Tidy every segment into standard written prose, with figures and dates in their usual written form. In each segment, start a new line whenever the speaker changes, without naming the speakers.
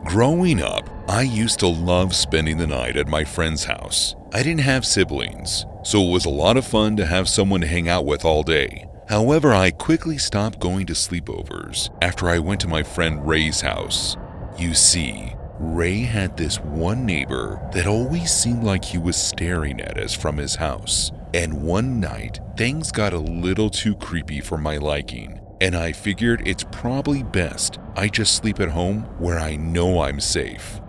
Growing up, I used to love spending the night at my friend's house. I didn't have siblings, so it was a lot of fun to have someone to hang out with all day. However, I quickly stopped going to sleepovers after I went to my friend Ray's house. You see, Ray had this one neighbor that always seemed like he was staring at us from his house. And one night, things got a little too creepy for my liking, and I figured it's probably best I just sleep at home where I know I'm safe.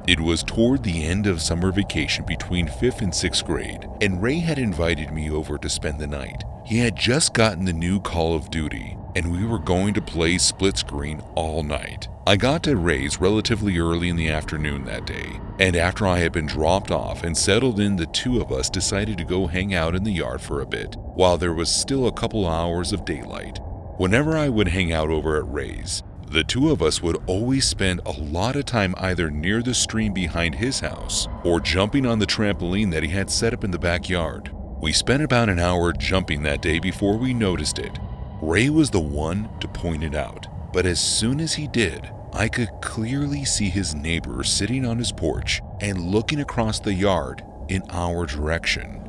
It was toward the end of summer vacation between 5th and 6th grade, and Ray had invited me over to spend the night. He had just gotten the new Call of Duty, and we were going to play split screen all night. I got to Ray's relatively early in the afternoon that day, and after I had been dropped off and settled in, the two of us decided to go hang out in the yard for a bit, while there was still a couple hours of daylight. Whenever I would hang out over at Ray's, the two of us would always spend a lot of time either near the stream behind his house or jumping on the trampoline that he had set up in the backyard. We spent about an hour jumping that day before we noticed it. Ray was the one to point it out, but as soon as he did, I could clearly see his neighbor sitting on his porch and looking across the yard in our direction.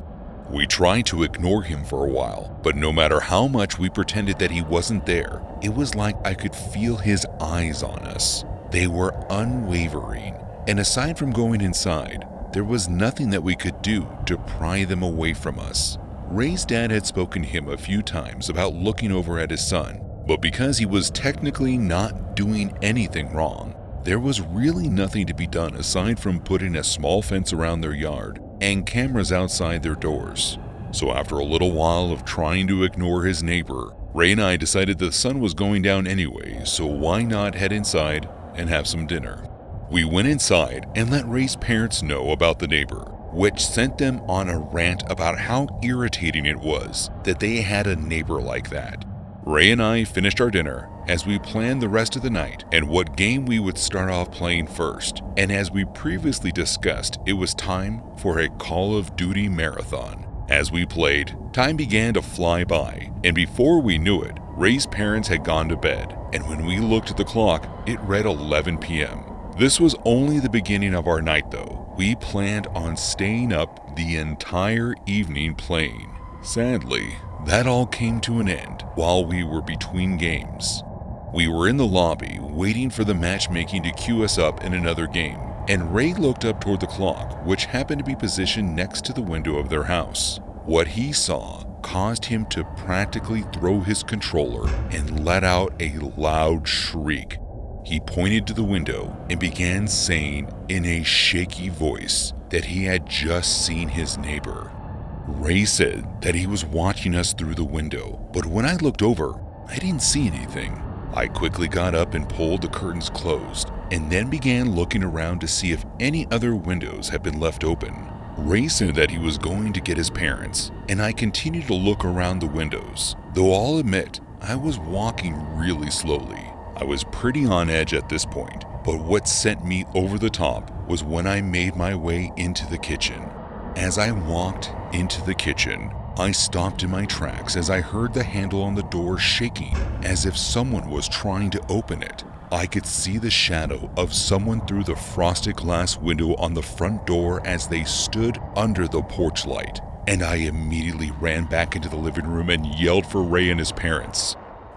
We tried to ignore him for a while, but no matter how much we pretended that he wasn't there, it was like I could feel his eyes on us. They were unwavering, and aside from going inside, there was nothing that we could do to pry them away from us. Ray's dad had spoken to him a few times about looking over at his son, but because he was technically not doing anything wrong, there was really nothing to be done aside from putting a small fence around their yard and cameras outside their doors. So after a little while of trying to ignore his neighbor, Ray and I decided the sun was going down anyway, so why not head inside and have some dinner? We went inside and let Ray's parents know about the neighbor, which sent them on a rant about how irritating it was that they had a neighbor like that. Ray and I finished our dinner as we planned the rest of the night and what game we would start off playing first. And as we previously discussed, it was time for a Call of Duty marathon. As we played, time began to fly by, and before we knew it, Ray's parents had gone to bed, and when we looked at the clock, it read 11 p.m. This was only the beginning of our night though. We planned on staying up the entire evening playing. Sadly, that all came to an end while we were between games. We were in the lobby waiting for the matchmaking to queue us up in another game, and Ray looked up toward the clock, which happened to be positioned next to the window of their house. What he saw caused him to practically throw his controller and let out a loud shriek. He pointed to the window and began saying in a shaky voice that he had just seen his neighbor. Ray said that he was watching us through the window, but when I looked over, I didn't see anything. I quickly got up and pulled the curtains closed, and then began looking around to see if any other windows had been left open. Ray said that he was going to get his parents, and I continued to look around the windows, though I'll admit I was walking really slowly. I was pretty on edge at this point, but what sent me over the top was when I made my way into the kitchen. As I walked into the kitchen, I stopped in my tracks as I heard the handle on the door shaking as if someone was trying to open it. I could see the shadow of someone through the frosted glass window on the front door as they stood under the porch light, and I immediately ran back into the living room and yelled for Ray and his parents.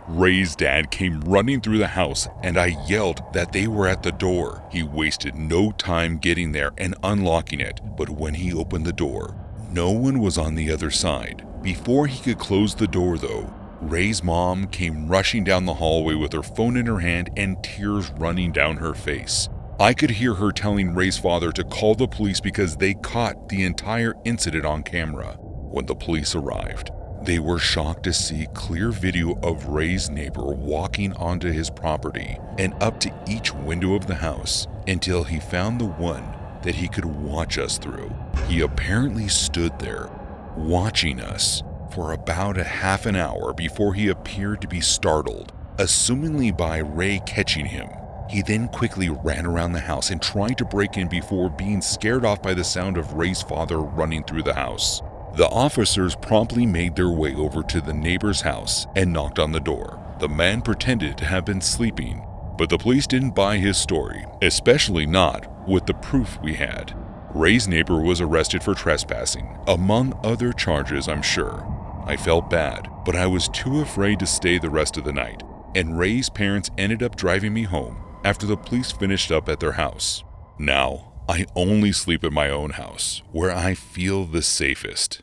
Ray's dad came running through the house, and I yelled that they were at the door. He wasted no time getting there and unlocking it, but when he opened the door, no one was on the other side. Before he could close the door though, Ray's mom came rushing down the hallway with her phone in her hand and tears running down her face. I could hear her telling Ray's father to call the police because they caught the entire incident on camera. When the police arrived, they were shocked to see clear video of Ray's neighbor walking onto his property and up to each window of the house until he found the one that he could watch us through. He apparently stood there watching us for about a half an hour before he appeared to be startled, assumingly by Ray catching him. He then quickly ran around the house and tried to break in before being scared off by the sound of Ray's father running through the house. The officers promptly made their way over to the neighbor's house and knocked on the door. The man pretended to have been sleeping, but the police didn't buy his story, especially not with the proof we had. Ray's neighbor was arrested for trespassing, among other charges, I'm sure. I felt bad, but I was too afraid to stay the rest of the night, and Ray's parents ended up driving me home after the police finished up at their house. Now, I only sleep at my own house, where I feel the safest.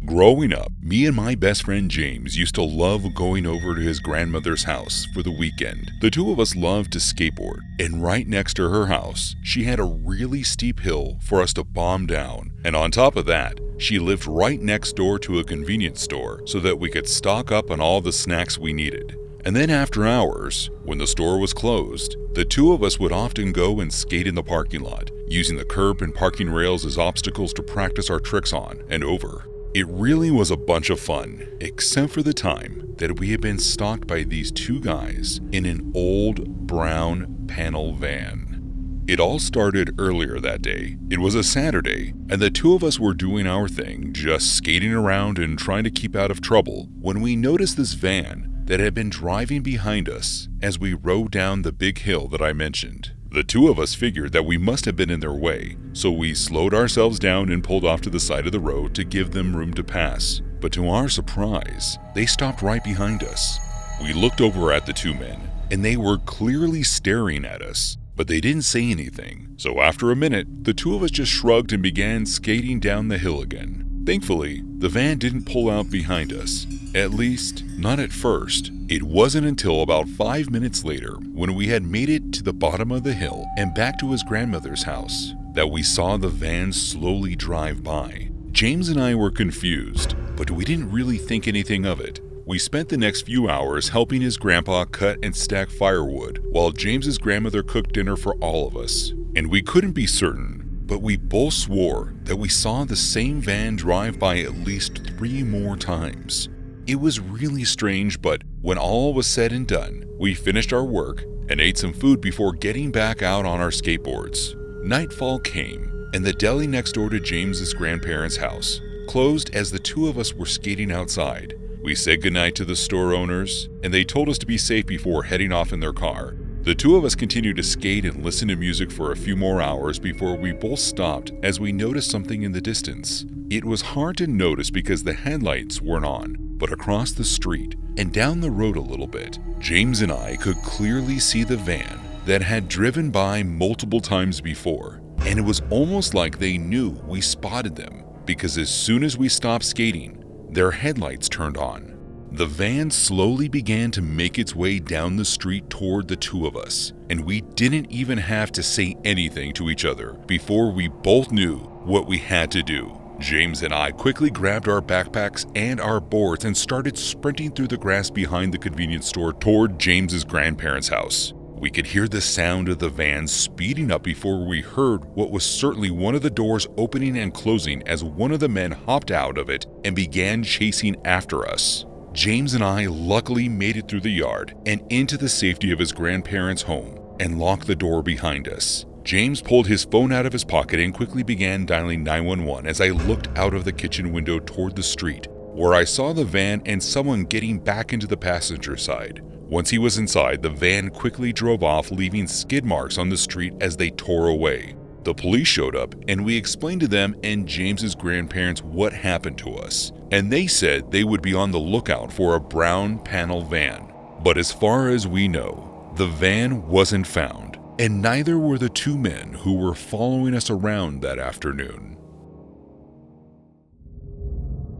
Growing up, me and my best friend James used to love going over to his grandmother's house for the weekend. The two of us loved to skateboard, and right next to her house, she had a really steep hill for us to bomb down. And on top of that, she lived right next door to a convenience store so that we could stock up on all the snacks we needed. And then after hours, when the store was closed, the two of us would often go and skate in the parking lot, using the curb and parking rails as obstacles to practice our tricks on and over. It really was a bunch of fun, except for the time that we had been stalked by these two guys in an old brown panel van. It all started earlier that day. It was a Saturday, and the two of us were doing our thing, just skating around and trying to keep out of trouble, when we noticed this van that had been driving behind us as we rode down the big hill that I mentioned. The two of us figured that we must have been in their way, so we slowed ourselves down and pulled off to the side of the road to give them room to pass. But to our surprise, they stopped right behind us. We looked over at the two men, and they were clearly staring at us, but they didn't say anything. So after a minute, the two of us just shrugged and began skating down the hill again. Thankfully, the van didn't pull out behind us. At least, not at first. It wasn't until about 5 minutes later, when we had made it to the bottom of the hill and back to his grandmother's house, that we saw the van slowly drive by. James and I were confused, but we didn't really think anything of it. We spent the next few hours helping his grandpa cut and stack firewood, while James's grandmother cooked dinner for all of us. And we couldn't be certain, but we both swore that we saw the same van drive by at least 3 more times. It was really strange, but when all was said and done, we finished our work and ate some food before getting back out on our skateboards. Nightfall came, and the deli next door to James's grandparents' house closed as the two of us were skating outside. We said goodnight to the store owners, and they told us to be safe before heading off in their car. The two of us continued to skate and listen to music for a few more hours before we both stopped as we noticed something in the distance. It was hard to notice because the headlights weren't on, but across the street and down the road a little bit, James and I could clearly see the van that had driven by multiple times before. And it was almost like they knew we spotted them, because as soon as we stopped skating, their headlights turned on. The van slowly began to make its way down the street toward the two of us, and we didn't even have to say anything to each other before we both knew what we had to do. James and I quickly grabbed our backpacks and our boards and started sprinting through the grass behind the convenience store toward James's grandparents' house. We could hear the sound of the van speeding up before we heard what was certainly one of the doors opening and closing as one of the men hopped out of it and began chasing after us. James and I luckily made it through the yard and into the safety of his grandparents' home and locked the door behind us. James pulled his phone out of his pocket and quickly began dialing 911 as I looked out of the kitchen window toward the street, where I saw the van and someone getting back into the passenger side. Once he was inside, the van quickly drove off, leaving skid marks on the street as they tore away. The police showed up, and we explained to them and James's grandparents what happened to us, and they said they would be on the lookout for a brown panel van. But as far as we know, the van wasn't found, and neither were the two men who were following us around that afternoon.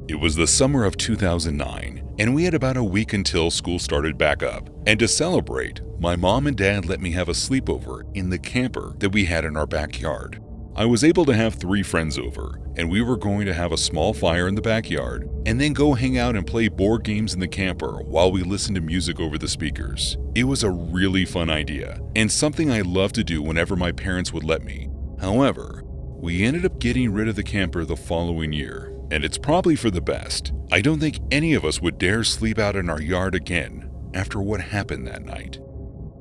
It was the summer of 2009, and we had about a week until school started back up. And to celebrate, my mom and dad let me have a sleepover in the camper that we had in our backyard. I was able to have 3 friends over, and we were going to have a small fire in the backyard, and then go hang out and play board games in the camper while we listened to music over the speakers. It was a really fun idea, and something I loved to do whenever my parents would let me. However, we ended up getting rid of the camper the following year. And it's probably for the best. I don't think any of us would dare sleep out in our yard again after what happened that night.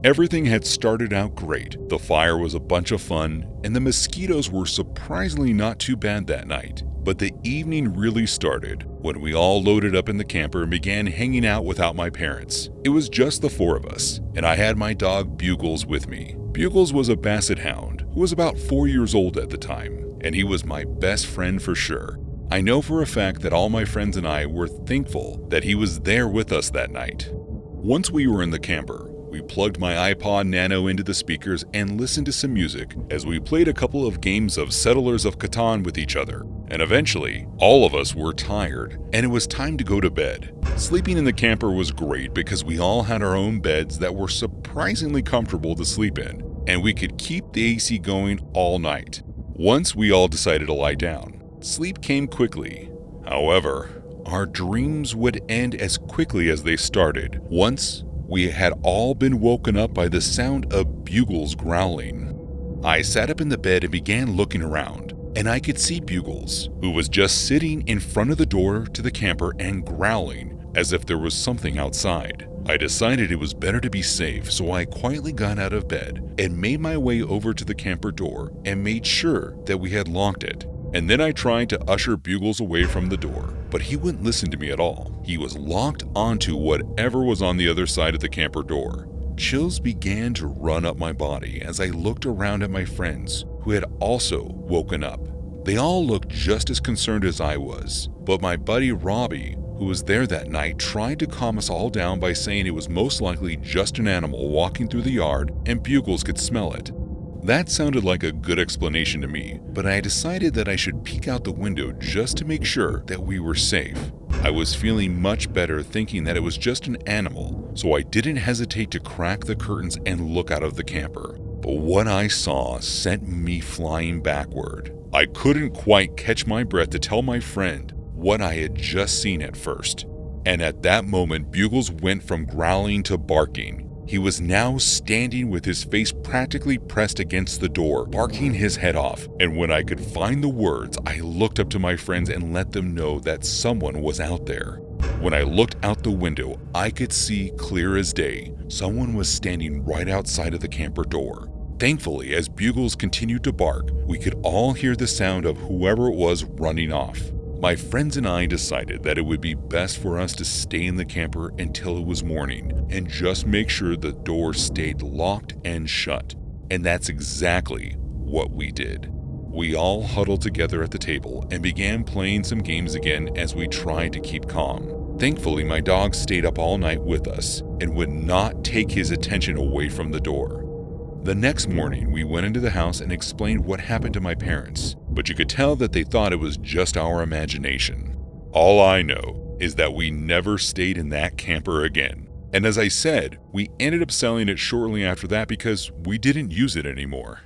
Everything had started out great. The fire was a bunch of fun, and the mosquitoes were surprisingly not too bad that night. But the evening really started when we all loaded up in the camper and began hanging out without my parents. It was just the four of us, and I had my dog Bugles with me. Bugles was a basset hound who was about 4 years old at the time, and he was my best friend for sure. I know for a fact that all my friends and I were thankful that he was there with us that night. Once we were in the camper, we plugged my iPod Nano into the speakers and listened to some music as we played a couple of games of Settlers of Catan with each other. And eventually, all of us were tired, and it was time to go to bed. Sleeping in the camper was great because we all had our own beds that were surprisingly comfortable to sleep in, and we could keep the AC going all night. Once we all decided to lie down, sleep came quickly. However, our dreams would end as quickly as they started. Once we had all been woken up by the sound of Bugles growling. I sat up in the bed and began looking around, and I could see Bugles, who was just sitting in front of the door to the camper and growling as if there was something outside. I decided it was better to be safe, so I quietly got out of bed and made my way over to the camper door and made sure that we had locked it. And then I tried to usher Bugles away from the door, but he wouldn't listen to me at all. He was locked onto whatever was on the other side of the camper door. Chills began to run up my body as I looked around at my friends who had also woken up. They all looked just as concerned as I was, but my buddy Robbie, who was there that night, tried to calm us all down by saying it was most likely just an animal walking through the yard and Bugles could smell it. That sounded like a good explanation to me, but I decided that I should peek out the window just to make sure that we were safe. I was feeling much better thinking that it was just an animal, so I didn't hesitate to crack the curtains and look out of the camper. But what I saw sent me flying backward. I couldn't quite catch my breath to tell my friend what I had just seen at first. And at that moment, Bugles went from growling to barking. He was now standing with his face practically pressed against the door, barking his head off. And when I could find the words, I looked up to my friends and let them know that someone was out there. When I looked out the window, I could see clear as day, someone was standing right outside of the camper door. Thankfully, as Bugles continued to bark, we could all hear the sound of whoever it was running off. My friends and I decided that it would be best for us to stay in the camper until it was morning and just make sure the door stayed locked and shut. And that's exactly what we did. We all huddled together at the table and began playing some games again as we tried to keep calm. Thankfully, my dog stayed up all night with us and would not take his attention away from the door. The next morning, we went into the house and explained what happened to my parents, but you could tell that they thought it was just our imagination. All I know is that we never stayed in that camper again. And as I said, we ended up selling it shortly after that because we didn't use it anymore.